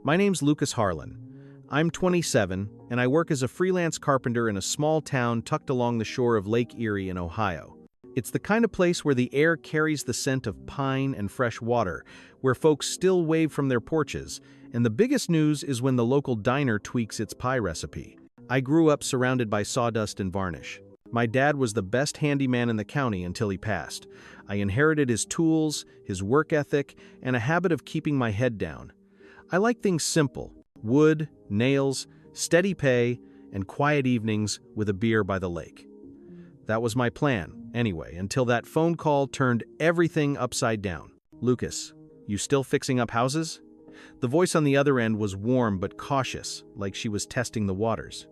My name's Lucas Harlan. I'm 27, and I work as a freelance carpenter in a small town tucked along the shore of Lake Erie in Ohio. It's the kind of place where the air carries the scent of pine and fresh water, where folks still wave from their porches, and the biggest news is when the local diner tweaks its pie recipe. I grew up surrounded by sawdust and varnish. My dad was the best handyman in the county until he passed. I inherited his tools, his work ethic, and a habit of keeping my head down. I like things simple: wood, nails, steady pay, and quiet evenings with a beer by the lake. That was my plan, anyway, until that phone call turned everything upside down. "Lucas, you still fixing up houses?" The voice on the other end was warm but cautious, like she was testing the waters.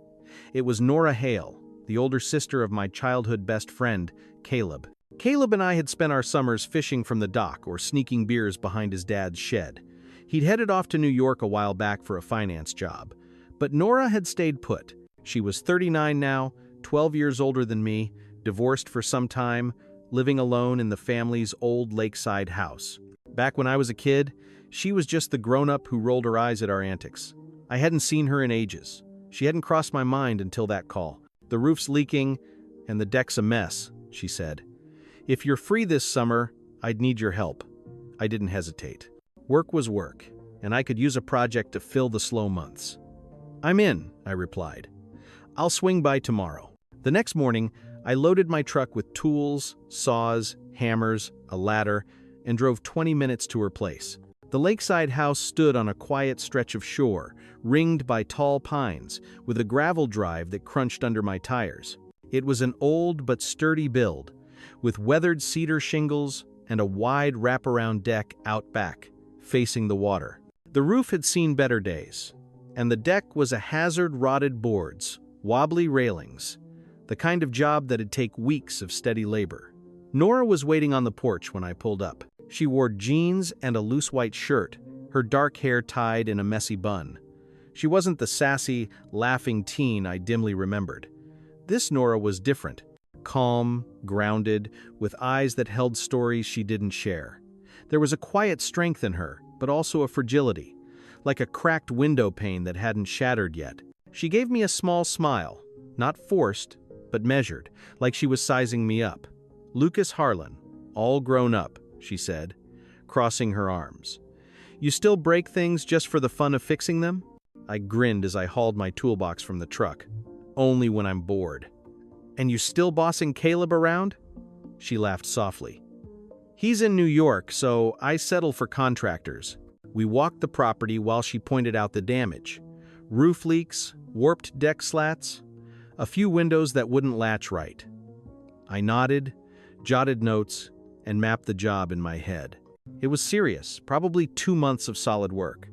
It was Nora Hale, the older sister of my childhood best friend, Caleb. Caleb and I had spent our summers fishing from the dock or sneaking beers behind his dad's shed. He'd headed off to New York a while back for a finance job. But Nora had stayed put. She was 39 now, 12 years older than me, divorced for some time, living alone in the family's old lakeside house. Back when I was a kid, she was just the grown-up who rolled her eyes at our antics. I hadn't seen her in ages. She hadn't crossed my mind until that call. "The roof's leaking, and the deck's a mess," she said. "If you're free this summer, I'd need your help." I didn't hesitate. Work was work, and I could use a project to fill the slow months. "I'm in," I replied. "I'll swing by tomorrow." The next morning, I loaded my truck with tools, saws, hammers, a ladder, and drove 20 minutes to her place. The lakeside house stood on a quiet stretch of shore, ringed by tall pines, with a gravel drive that crunched under my tires. It was an old but sturdy build, with weathered cedar shingles and a wide wraparound deck out back, facing the water. The roof had seen better days, and the deck was a hazard-rotted boards, wobbly railings, the kind of job that'd take weeks of steady labor. Nora was waiting on the porch when I pulled up. She wore jeans and a loose white shirt, her dark hair tied in a messy bun. She wasn't the sassy, laughing teen I dimly remembered. This Nora was different, calm, grounded, with eyes that held stories she didn't share. There was a quiet strength in her, but also a fragility, like a cracked window pane that hadn't shattered yet. She gave me a small smile, not forced, but measured, like she was sizing me up. "Lucas Harlan, all grown up," she said, crossing her arms. "You still break things just for the fun of fixing them?" I grinned as I hauled my toolbox from the truck. "Only when I'm bored." "And you still bossing Caleb around?" She laughed softly. "He's in New York, so I settle for contractors." We walked the property while she pointed out the damage. Roof leaks, warped deck slats, a few windows that wouldn't latch right. I nodded, jotted notes, and mapped the job in my head. It was serious, probably 2 months of solid work.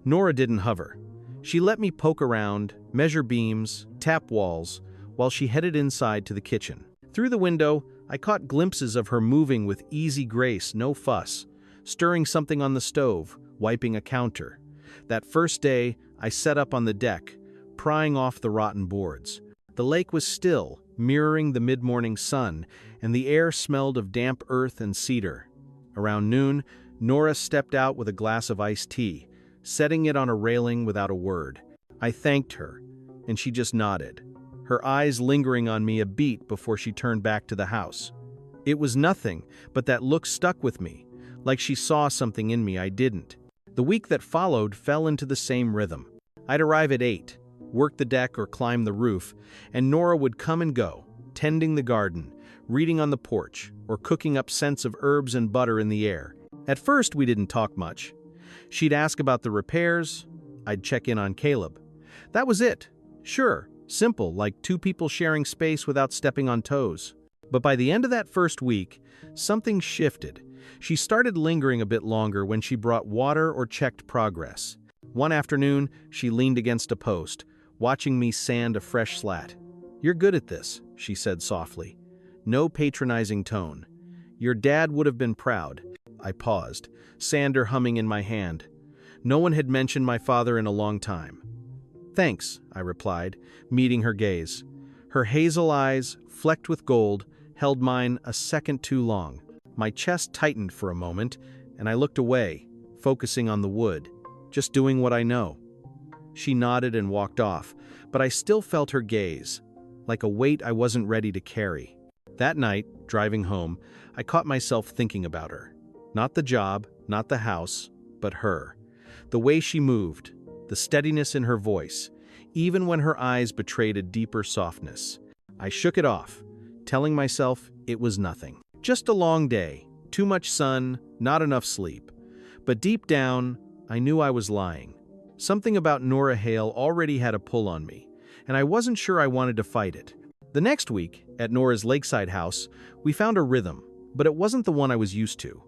Nora didn't hover. She let me poke around, measure beams, tap walls, while she headed inside to the kitchen. Through the window, I caught glimpses of her moving with easy grace, no fuss, stirring something on the stove, wiping a counter. That first day, I set up on the deck, prying off the rotten boards. The lake was still, mirroring the mid-morning sun, and the air smelled of damp earth and cedar. Around noon, Nora stepped out with a glass of iced tea, setting it on a railing without a word. I thanked her, and she just nodded, her eyes lingering on me a beat before she turned back to the house. It was nothing, but that look stuck with me, like she saw something in me I didn't. The week that followed fell into the same rhythm. I'd arrive at 8, work the deck or climb the roof, and Nora would come and go, tending the garden, reading on the porch, or cooking up scents of herbs and butter in the air. At first, we didn't talk much. She'd ask about the repairs, I'd check in on Caleb. That was it. Sure, simple, like two people sharing space without stepping on toes. But by the end of that first week, something shifted. She started lingering a bit longer when she brought water or checked progress. One afternoon, she leaned against a post, watching me sand a fresh slat. "You're good at this," she said softly. No patronizing tone. "Your dad would have been proud." I paused, sander humming in my hand. No one had mentioned my father in a long time. "Thanks," I replied, meeting her gaze. Her hazel eyes, flecked with gold, held mine a second too long. My chest tightened for a moment, and I looked away, focusing on the wood. Just doing what I know." She nodded and walked off, but I still felt her gaze, like a weight I wasn't ready to carry. That night, driving home, I caught myself thinking about her. Not the job, not the house, but her. The way she moved, the steadiness in her voice, even when her eyes betrayed a deeper softness. I shook it off, telling myself it was nothing. Just a long day, too much sun, not enough sleep. But deep down, I knew I was lying. Something about Nora Hale already had a pull on me, and I wasn't sure I wanted to fight it. The next week, at Nora's lakeside house, we found a rhythm, but it wasn't the one I was used to.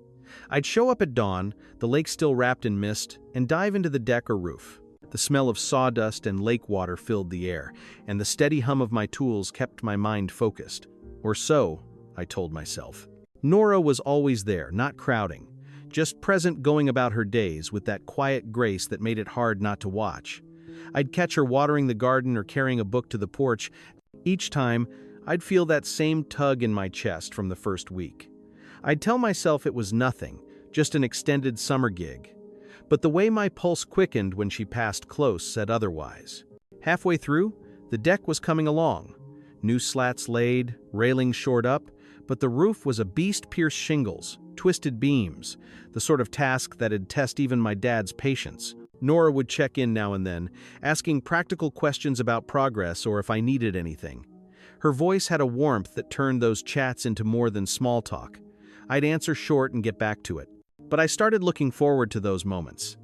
I'd show up at dawn, the lake still wrapped in mist, and dive into the deck or roof. The smell of sawdust and lake water filled the air, and the steady hum of my tools kept my mind focused. Or so, I told myself. Nora was always there, not crowding, just present, going about her days with that quiet grace that made it hard not to watch. I'd catch her watering the garden or carrying a book to the porch. Each time, I'd feel that same tug in my chest from the first week. I'd tell myself it was nothing, just an extended summer gig. But the way my pulse quickened when she passed close said otherwise. Halfway through, the deck was coming along. New slats laid, railings shored up, but the roof was a beast-pierced shingles, twisted beams, the sort of task that'd test even my dad's patience. Nora would check in now and then, asking practical questions about progress or if I needed anything. Her voice had a warmth that turned those chats into more than small talk. I'd answer short and get back to it. But I started looking forward to those moments.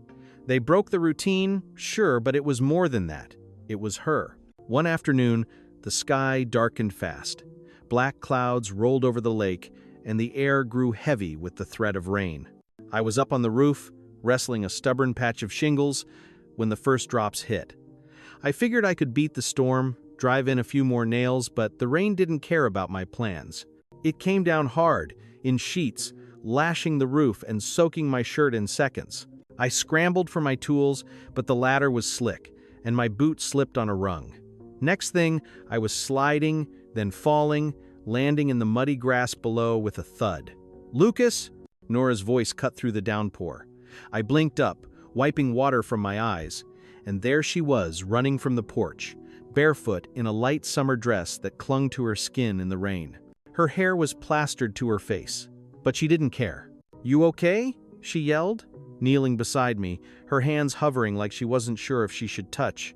They broke the routine, sure, but it was more than that. It was her. One afternoon, the sky darkened fast. Black clouds rolled over the lake, and the air grew heavy with the threat of rain. I was up on the roof, wrestling a stubborn patch of shingles, when the first drops hit. I figured I could beat the storm, drive in a few more nails, but the rain didn't care about my plans. It came down hard, in sheets, lashing the roof and soaking my shirt in seconds. I scrambled for my tools, but the ladder was slick, and my boot slipped on a rung. Next thing, I was sliding, then falling, landing in the muddy grass below with a thud. "Lucas?" Nora's voice cut through the downpour. I blinked up, wiping water from my eyes, and there she was, running from the porch, barefoot in a light summer dress that clung to her skin in the rain. Her hair was plastered to her face, but she didn't care. "You okay?" she yelled, kneeling beside me, her hands hovering like she wasn't sure if she should touch.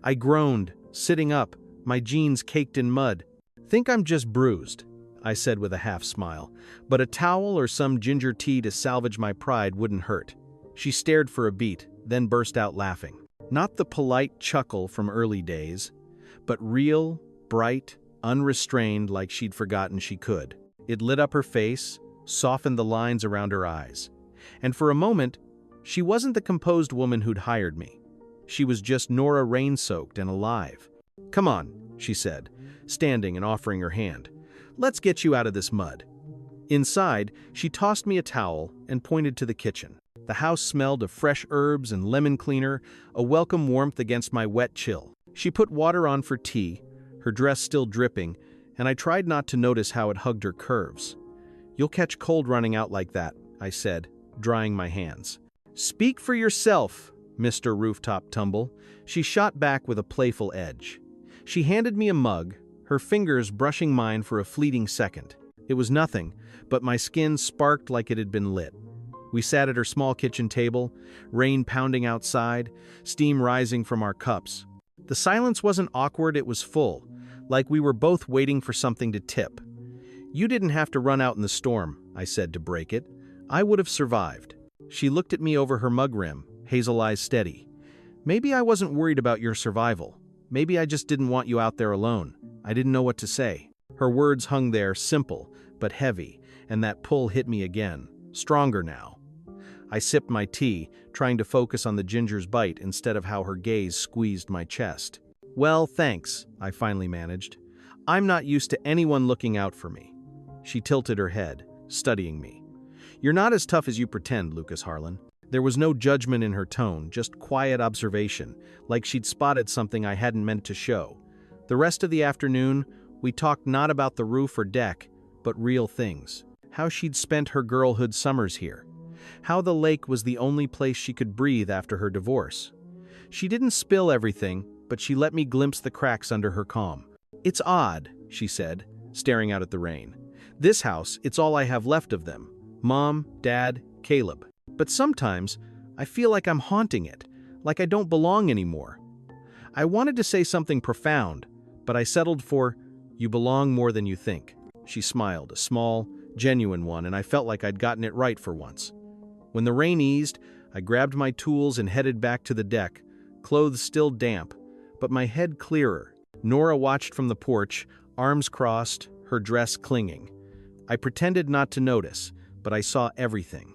I groaned, sitting up, my jeans caked in mud. "Think I'm just bruised," I said with a half smile, "but a towel or some ginger tea to salvage my pride wouldn't hurt." She stared for a beat, then burst out laughing. Not the polite chuckle from early days, but real, bright, unrestrained, like she'd forgotten she could. It lit up her face, softened the lines around her eyes. And for a moment, she wasn't the composed woman who'd hired me. She was just Nora, rain-soaked and alive. "Come on," she said, standing and offering her hand. "Let's get you out of this mud." Inside, she tossed me a towel and pointed to the kitchen. The house smelled of fresh herbs and lemon cleaner, a welcome warmth against my wet chill. She put water on for tea, her dress still dripping, and I tried not to notice how it hugged her curves. "You'll catch cold running out like that," I said, drying my hands. "Speak for yourself, Mr. Rooftop Tumble," she shot back with a playful edge. She handed me a mug, her fingers brushing mine for a fleeting second. It was nothing, but my skin sparked like it had been lit. We sat at her small kitchen table, rain pounding outside, steam rising from our cups. The silence wasn't awkward, it was full, like we were both waiting for something to tip. "You didn't have to run out in the storm," I said to break it. "I would have survived." She looked at me over her mug rim, hazel eyes steady. "Maybe I wasn't worried about your survival. Maybe I just didn't want you out there alone." I didn't know what to say. Her words hung there, simple but heavy, and that pull hit me again, stronger now. I sipped my tea, trying to focus on the ginger's bite instead of how her gaze squeezed my chest. "Well, thanks," I finally managed. "I'm not used to anyone looking out for me." She tilted her head, studying me. "You're not as tough as you pretend, Lucas Harlan." There was no judgment in her tone, just quiet observation, like she'd spotted something I hadn't meant to show. The rest of the afternoon, we talked not about the roof or deck, but real things. How she'd spent her girlhood summers here. how the lake was the only place she could breathe after her divorce. She didn't spill everything, but she let me glimpse the cracks under her calm. "It's odd," she said, staring out at the rain. "This house, it's all I have left of them. Mom, Dad, Caleb. But sometimes, I feel like I'm haunting it, like I don't belong anymore." I wanted to say something profound, but I settled for, "You belong more than you think." She smiled, a small, genuine one, and I felt like I'd gotten it right for once. When the rain eased, I grabbed my tools and headed back to the deck, clothes still damp, but my head clearer. Nora watched from the porch, arms crossed, her dress clinging. I pretended not to notice, but I saw everything.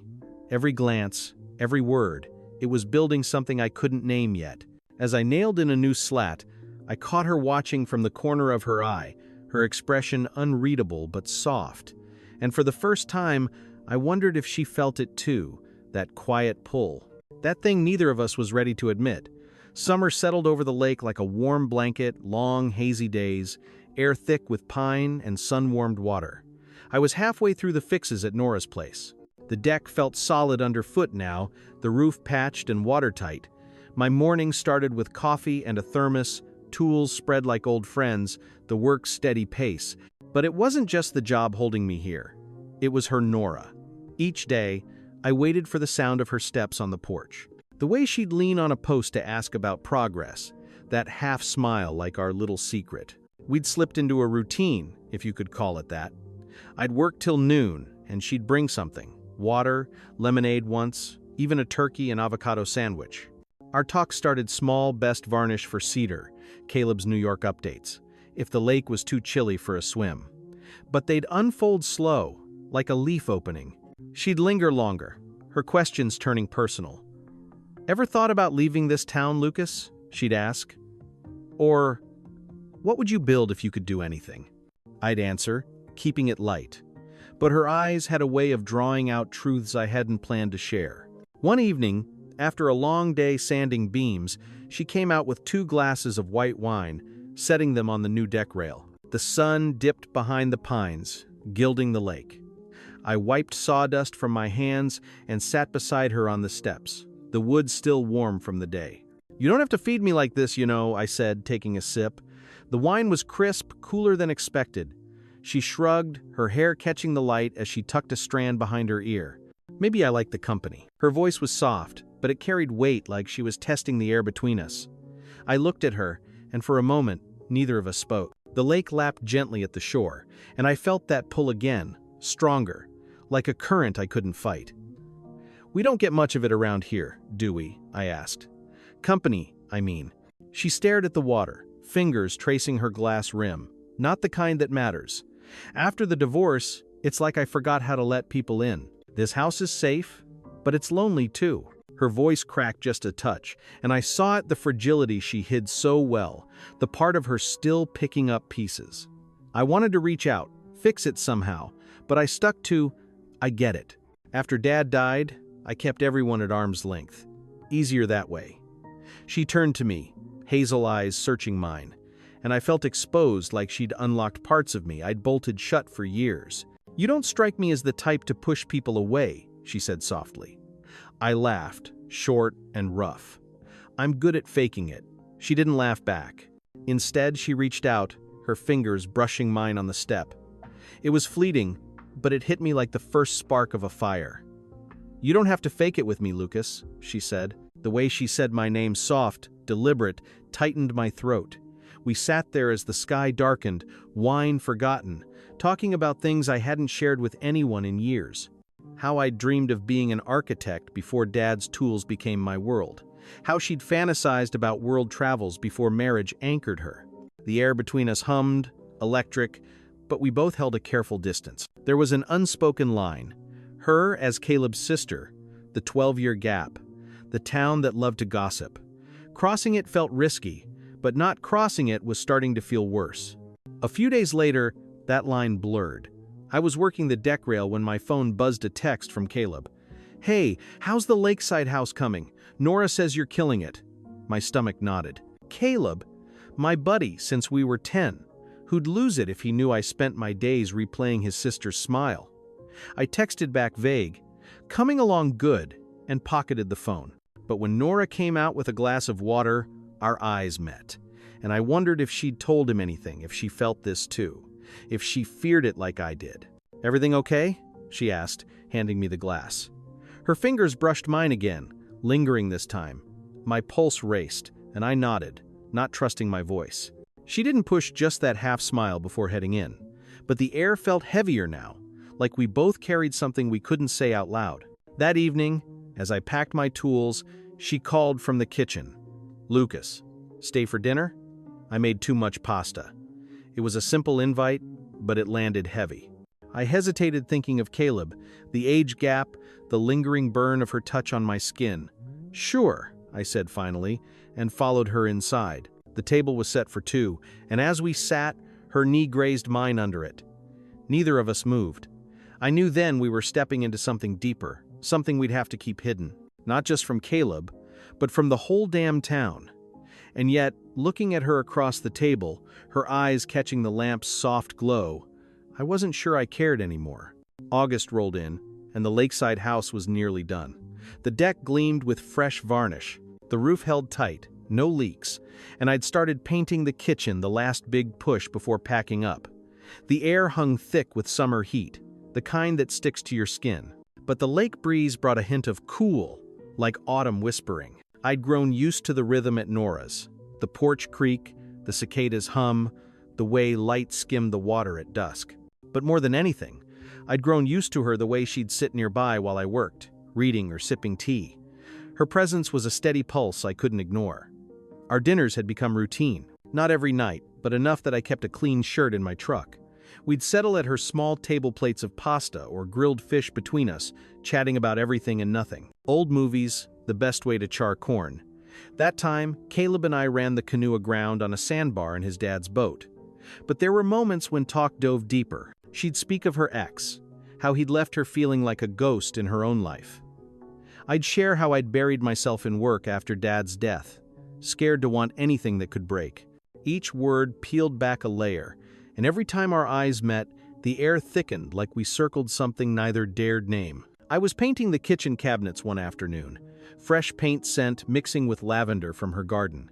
Every glance, every word. It was building something I couldn't name yet. As I nailed in a new slat, I caught her watching from the corner of her eye, her expression unreadable but soft. And for the first time, I wondered if she felt it too, that quiet pull. That thing neither of us was ready to admit. Summer settled over the lake like a warm blanket, long, hazy days, air thick with pine and sun-warmed water. I was halfway through the fixes at Nora's place. The deck felt solid underfoot now, the roof patched and watertight. My morning started with coffee and a thermos, tools spread like old friends, the work's steady pace. But it wasn't just the job holding me here. It was her Nora. Each day, I waited for the sound of her steps on the porch. The way she'd lean on a post to ask about progress, that half smile like our little secret. We'd slipped into a routine, if you could call it that. I'd work till noon, and she'd bring something. Water, lemonade once, even a turkey and avocado sandwich. Our talk started small, best varnish for Cedar, Caleb's New York updates, if the lake was too chilly for a swim. But they'd unfold slow, like a leaf opening. She'd linger longer, her questions turning personal. "Ever thought about leaving this town, Lucas?" she'd ask. Or, "What would you build if you could do anything?" I'd answer, keeping it light. But her eyes had a way of drawing out truths I hadn't planned to share. One evening, after a long day sanding beams, she came out with 2 glasses of white wine, setting them on the new deck rail. The sun dipped behind the pines, gilding the lake. I wiped sawdust from my hands and sat beside her on the steps, the wood still warm from the day. "You don't have to feed me like this, you know," I said, taking a sip. The wine was crisp, cooler than expected. She shrugged, her hair catching the light as she tucked a strand behind her ear. Maybe I liked the company. Her voice was soft, but it carried weight like she was testing the air between us. I looked at her, and for a moment, neither of us spoke. The lake lapped gently at the shore, and I felt that pull again, stronger, like a current I couldn't fight. "We don't get much of it around here, do we?" I asked. "Company, I mean." She stared at the water, fingers tracing her glass rim, not the kind that matters. "After the divorce, it's like I forgot how to let people in. This house is safe, but it's lonely too." Her voice cracked just a touch, and I saw it, the fragility she hid so well, the part of her still picking up pieces. I wanted to reach out, fix it somehow, but I stuck to, "I get it. After Dad died, I kept everyone at arm's length. Easier that way." She turned to me, hazel eyes searching mine, and I felt exposed like she'd unlocked parts of me I'd bolted shut for years. "You don't strike me as the type to push people away," she said softly. I laughed, short and rough. "I'm good at faking it." She didn't laugh back. Instead, she reached out, her fingers brushing mine on the step. It was fleeting, but it hit me like the first spark of a fire. "You don't have to fake it with me, Lucas," she said. The way she said my name, soft, deliberate, tightened my throat. We sat there as the sky darkened, wine forgotten, talking about things I hadn't shared with anyone in years. How I'd dreamed of being an architect before Dad's tools became my world. How she'd fantasized about world travels before marriage anchored her. The air between us hummed, electric, but we both held a careful distance. There was an unspoken line. Her as Caleb's sister, the 12-year gap, the town that loved to gossip. Crossing it felt risky, but not crossing it was starting to feel worse. A few days later, that line blurred. I was working the deck rail when my phone buzzed a text from Caleb. "Hey, how's the lakeside house coming? Nora says you're killing it." My stomach nodded. Caleb? My buddy since we were 10, who'd lose it if he knew I spent my days replaying his sister's smile. I texted back vague, coming along good, and pocketed the phone. But when Nora came out with a glass of water, our eyes met. And I wondered if she'd told him anything, if she felt this too, if she feared it like I did. "Everything okay?" she asked, handing me the glass. Her fingers brushed mine again, lingering this time. My pulse raced, and I nodded, not trusting my voice. She didn't push just that half smile before heading in, but the air felt heavier now, like we both carried something we couldn't say out loud. That evening, as I packed my tools, she called from the kitchen. "Lucas, stay for dinner?" I made too much pasta. It was a simple invite, but it landed heavy. I hesitated, thinking of Caleb, the age gap, the lingering burn of her touch on my skin. "Sure," I said finally, and followed her inside. The table was set for two, and as we sat, her knee grazed mine under it. Neither of us moved. I knew then we were stepping into something deeper, something we'd have to keep hidden, not just from Caleb, but from the whole damn town. And yet, looking at her across the table, her eyes catching the lamp's soft glow, I wasn't sure I cared anymore. August rolled in, and the lakeside house was nearly done. The deck gleamed with fresh varnish, the roof held tight, no leaks, and I'd started painting the kitchen, the last big push before packing up. The air hung thick with summer heat, the kind that sticks to your skin. But the lake breeze brought a hint of cool, like autumn whispering. I'd grown used to the rhythm at Nora's, the porch creak, the cicadas hum, the way light skimmed the water at dusk. But more than anything, I'd grown used to her the way she'd sit nearby while I worked, reading or sipping tea. Her presence was a steady pulse I couldn't ignore. Our dinners had become routine, not every night, but enough that I kept a clean shirt in my truck. We'd settle at her small table plates of pasta or grilled fish between us, chatting about everything and nothing. Old movies, the best way to char corn. That time, Caleb and I ran the canoe aground on a sandbar in his dad's boat. But there were moments when talk dove deeper. She'd speak of her ex, how he'd left her feeling like a ghost in her own life. I'd share how I'd buried myself in work after Dad's death, scared to want anything that could break. Each word peeled back a layer, and every time our eyes met, the air thickened like we circled something neither dared name. I was painting the kitchen cabinets one afternoon, fresh paint scent mixing with lavender from her garden.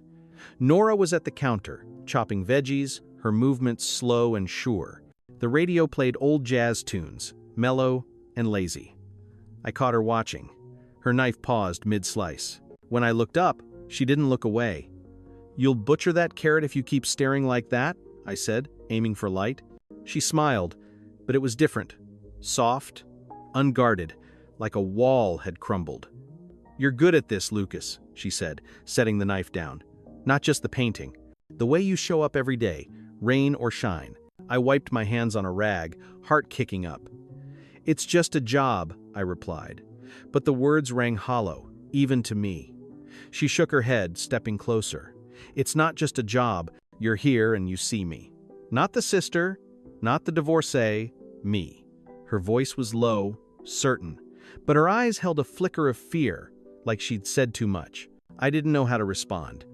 Nora was at the counter, chopping veggies, her movements slow and sure. The radio played old jazz tunes, mellow and lazy. I caught her watching. Her knife paused mid-slice. When I looked up, she didn't look away. "You'll butcher that carrot if you keep staring like that?" I said, aiming for light. She smiled, but it was different. Soft, unguarded, like a wall had crumbled. "You're good at this, Lucas," she said, setting the knife down. "Not just the painting. The way you show up every day, rain or shine." I wiped my hands on a rag, heart kicking up. "It's just a job," I replied. But the words rang hollow, even to me. She shook her head, stepping closer. "It's not just a job. You're here and you see me. Not the sister, not the divorcee, me." Her voice was low, certain, but her eyes held a flicker of fear, like she'd said too much. I didn't know how to respond.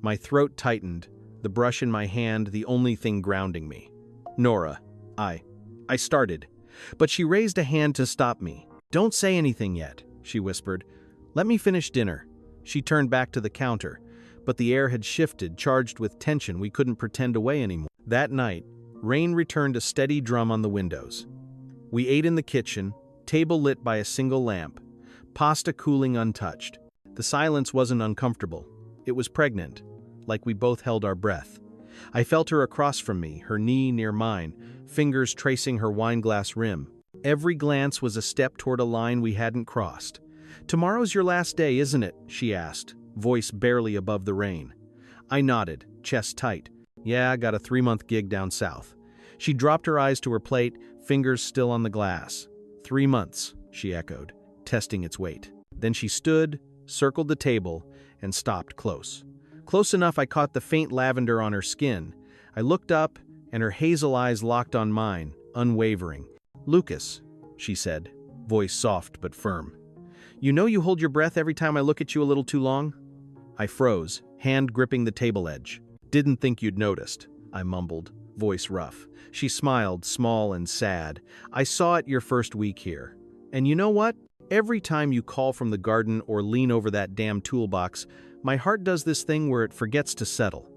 My throat tightened, the brush in my hand the only thing grounding me. "Nora, I started, but she raised a hand to stop me. "Don't say anything yet," she whispered. "Let me finish dinner." She turned back to the counter, but the air had shifted, charged with tension we couldn't pretend away anymore. That night, rain returned a steady drum on the windows. We ate in the kitchen, table lit by a single lamp, pasta cooling untouched. The silence wasn't uncomfortable. It was pregnant, like we both held our breath. I felt her across from me, her knee near mine, fingers tracing her wineglass rim. Every glance was a step toward a line we hadn't crossed. "Tomorrow's your last day, isn't it?" she asked, voice barely above the rain. I nodded, chest tight. "Yeah, I got a 3-month gig down south." She dropped her eyes to her plate, fingers still on the glass. 3 months, she echoed, testing its weight. Then she stood, circled the table, and stopped close. Close enough I caught the faint lavender on her skin. I looked up, and her hazel eyes locked on mine, unwavering. "Lucas," she said, voice soft but firm. "You know you hold your breath every time I look at you a little too long?" I froze, hand gripping the table edge. "Didn't think you'd noticed," I mumbled, voice rough. She smiled, small and sad. "I saw it your first week here. And you know what? Every time you call from the garden or lean over that damn toolbox, my heart does this thing where it forgets to settle.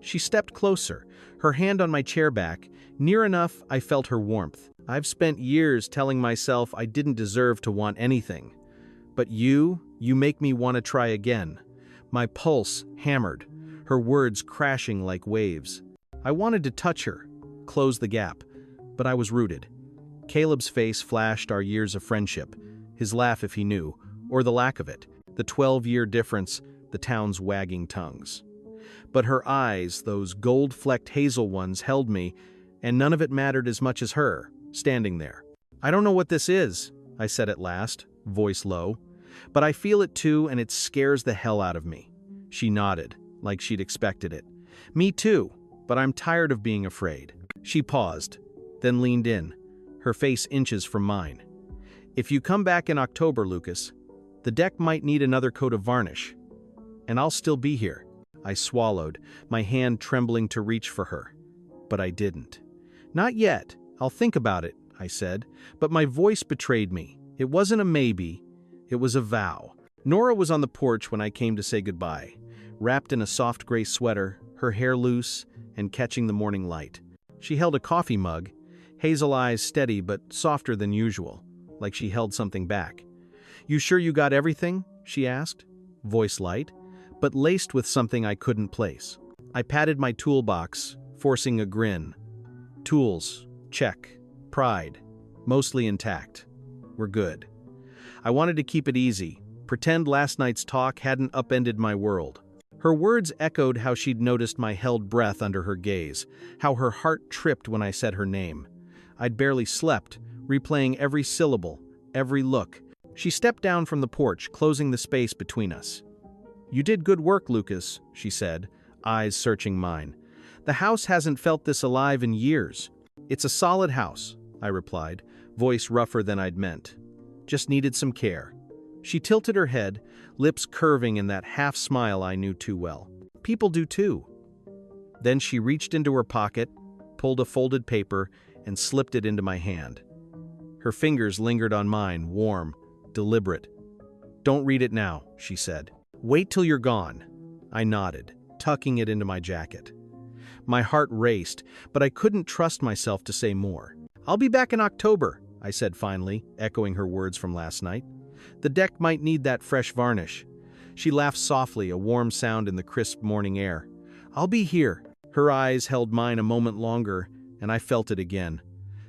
She stepped closer, her hand on my chair back. Near enough, I felt her warmth. I've spent years telling myself I didn't deserve to want anything. But you make me want to try again. My pulse hammered, her words crashing like waves. I wanted to touch her, close the gap, but I was rooted. Caleb's face flashed our years of friendship, his laugh if he knew, or the lack of it, the 12-year difference, the town's wagging tongues. But her eyes, those gold-flecked hazel ones, held me, and none of it mattered as much as her, standing there. "I don't know what this is," I said at last, voice low. "But I feel it too, and it scares the hell out of me." She nodded, like she'd expected it. "Me too, but I'm tired of being afraid." She paused, then leaned in, her face inches from mine. "If you come back in October, Lucas, the deck might need another coat of varnish. And I'll still be here." I swallowed, my hand trembling to reach for her. But I didn't. "Not yet. I'll think about it," I said, but my voice betrayed me. It wasn't a maybe, it was a vow. Nora was on the porch when I came to say goodbye, wrapped in a soft gray sweater, her hair loose and catching the morning light. She held a coffee mug, hazel eyes steady but softer than usual, like she held something back. "You sure you got everything?" she asked, voice light, but laced with something I couldn't place. I patted my toolbox, forcing a grin. Tools, check. Pride, mostly intact. We're good. I wanted to keep it easy, pretend last night's talk hadn't upended my world. Her words echoed how she'd noticed my held breath under her gaze, how her heart tripped when I said her name. I'd barely slept, replaying every syllable, every look. She stepped down from the porch, closing the space between us. "You did good work, Lucas," she said, eyes searching mine. "The house hasn't felt this alive in years." "It's a solid house," I replied, voice rougher than I'd meant. "Just needed some care." She tilted her head, lips curving in that half-smile I knew too well. People do too. Then she reached into her pocket, pulled a folded paper, and slipped it into my hand. Her fingers lingered on mine, warm, deliberate. "Don't read it now," she said. "Wait till you're gone." I nodded, tucking it into my jacket. My heart raced, but I couldn't trust myself to say more. "I'll be back in October," I said finally, echoing her words from last night. "The deck might need that fresh varnish." She laughed softly, a warm sound in the crisp morning air. "I'll be here." Her eyes held mine a moment longer, and I felt it again.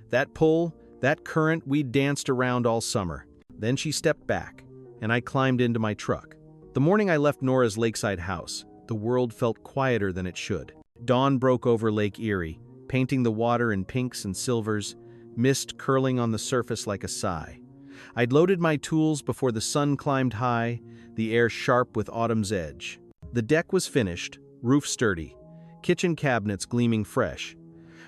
That pull, that current we'd danced around all summer. Then she stepped back, and I climbed into my truck. The morning I left Nora's lakeside house, the world felt quieter than it should. Dawn broke over Lake Erie, painting the water in pinks and silvers, mist curling on the surface like a sigh. I'd loaded my tools before the sun climbed high, the air sharp with autumn's edge. The deck was finished, roof sturdy, kitchen cabinets gleaming fresh.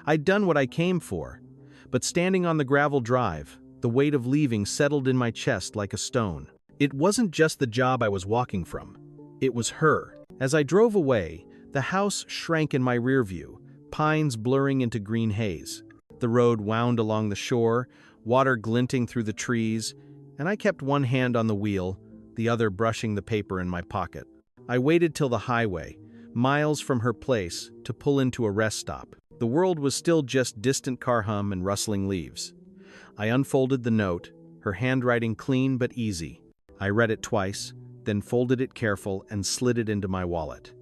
I'd done what I came for, but standing on the gravel drive, the weight of leaving settled in my chest like a stone. It wasn't just the job I was walking from. It was her. As I drove away, the house shrank in my rear view, pines blurring into green haze. The road wound along the shore, water glinting through the trees, and I kept one hand on the wheel, the other brushing the paper in my pocket. I waited till the highway, miles from her place, to pull into a rest stop. The world was still just distant car hum and rustling leaves. I unfolded the note, her handwriting clean but easy. I read it twice, then folded it careful and slid it into my wallet,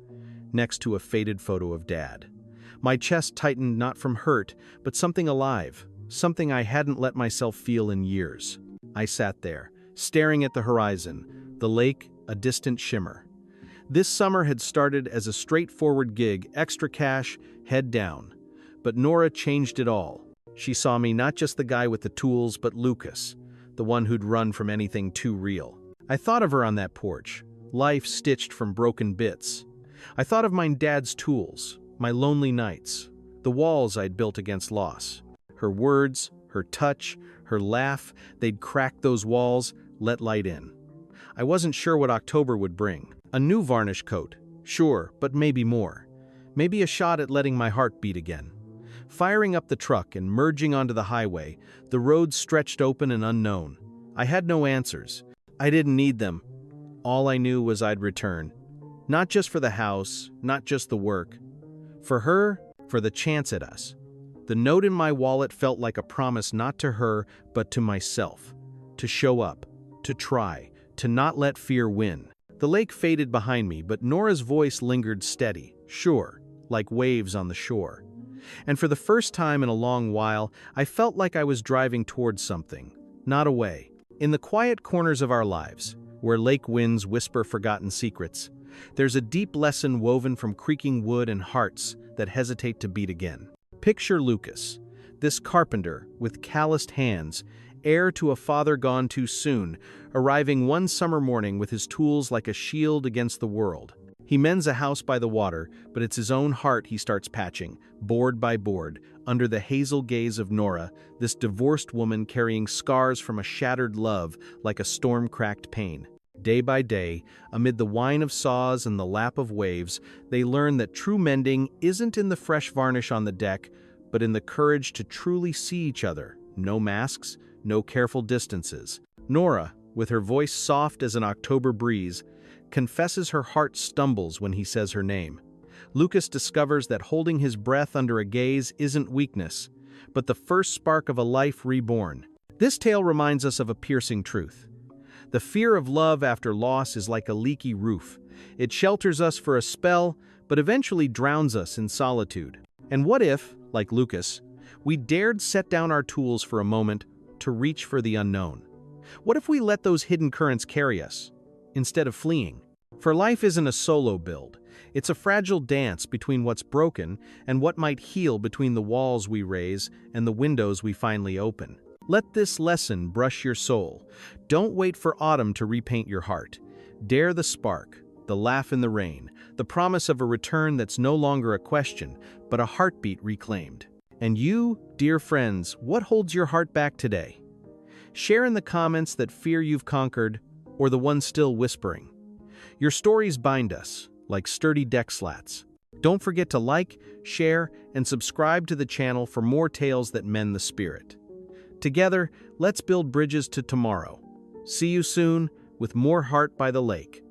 next to a faded photo of Dad. My chest tightened not from hurt, but something alive, something I hadn't let myself feel in years. I sat there, staring at the horizon, the lake a distant shimmer. This summer had started as a straightforward gig, extra cash, head down. But Nora changed it all. She saw me not just the guy with the tools, but Lucas, the one who'd run from anything too real. I thought of her on that porch, life stitched from broken bits. I thought of my dad's tools, my lonely nights, the walls I'd built against loss. Her words, her touch, her laugh, they'd crack those walls, let light in. I wasn't sure what October would bring. A new varnish coat, sure, but maybe more. Maybe a shot at letting my heart beat again. Firing up the truck and merging onto the highway, the road stretched open and unknown. I had no answers. I didn't need them. All I knew was I'd return. Not just for the house, not just the work. For her, for the chance at us. The note in my wallet felt like a promise not to her, but to myself. To show up, to try, to not let fear win. The lake faded behind me, but Nora's voice lingered steady, sure, like waves on the shore. And for the first time in a long while, I felt like I was driving towards something, not away. In the quiet corners of our lives, where lake winds whisper forgotten secrets, there's a deep lesson woven from creaking wood and hearts that hesitate to beat again. Picture Lucas, this carpenter with calloused hands, heir to a father gone too soon, arriving one summer morning with his tools like a shield against the world. He mends a house by the water, but it's his own heart he starts patching, board by board, under the hazel gaze of Nora, this divorced woman carrying scars from a shattered love like a storm-cracked pain. Day by day, amid the whine of saws and the lap of waves, they learn that true mending isn't in the fresh varnish on the deck, but in the courage to truly see each other. No masks, no careful distances. Nora, with her voice soft as an October breeze, confesses her heart stumbles when he says her name. Lucas discovers that holding his breath under a gaze isn't weakness, but the first spark of a life reborn. This tale reminds us of a piercing truth. The fear of love after loss is like a leaky roof. It shelters us for a spell, but eventually drowns us in solitude. And what if, like Lucas, we dared set down our tools for a moment to reach for the unknown? What if we let those hidden currents carry us, instead of fleeing? For life isn't a solo build. It's a fragile dance between what's broken and what might heal, between the walls we raise and the windows we finally open. Let this lesson brush your soul. Don't wait for autumn to repaint your heart. Dare the spark, the laugh in the rain, the promise of a return that's no longer a question, but a heartbeat reclaimed. And you, dear friends, what holds your heart back today? Share in the comments that fear you've conquered, or the one still whispering. Your stories bind us, like sturdy deck slats. Don't forget to like, share, and subscribe to the channel for more tales that mend the spirit. Together, let's build bridges to tomorrow. See you soon with more Heart by the Lake.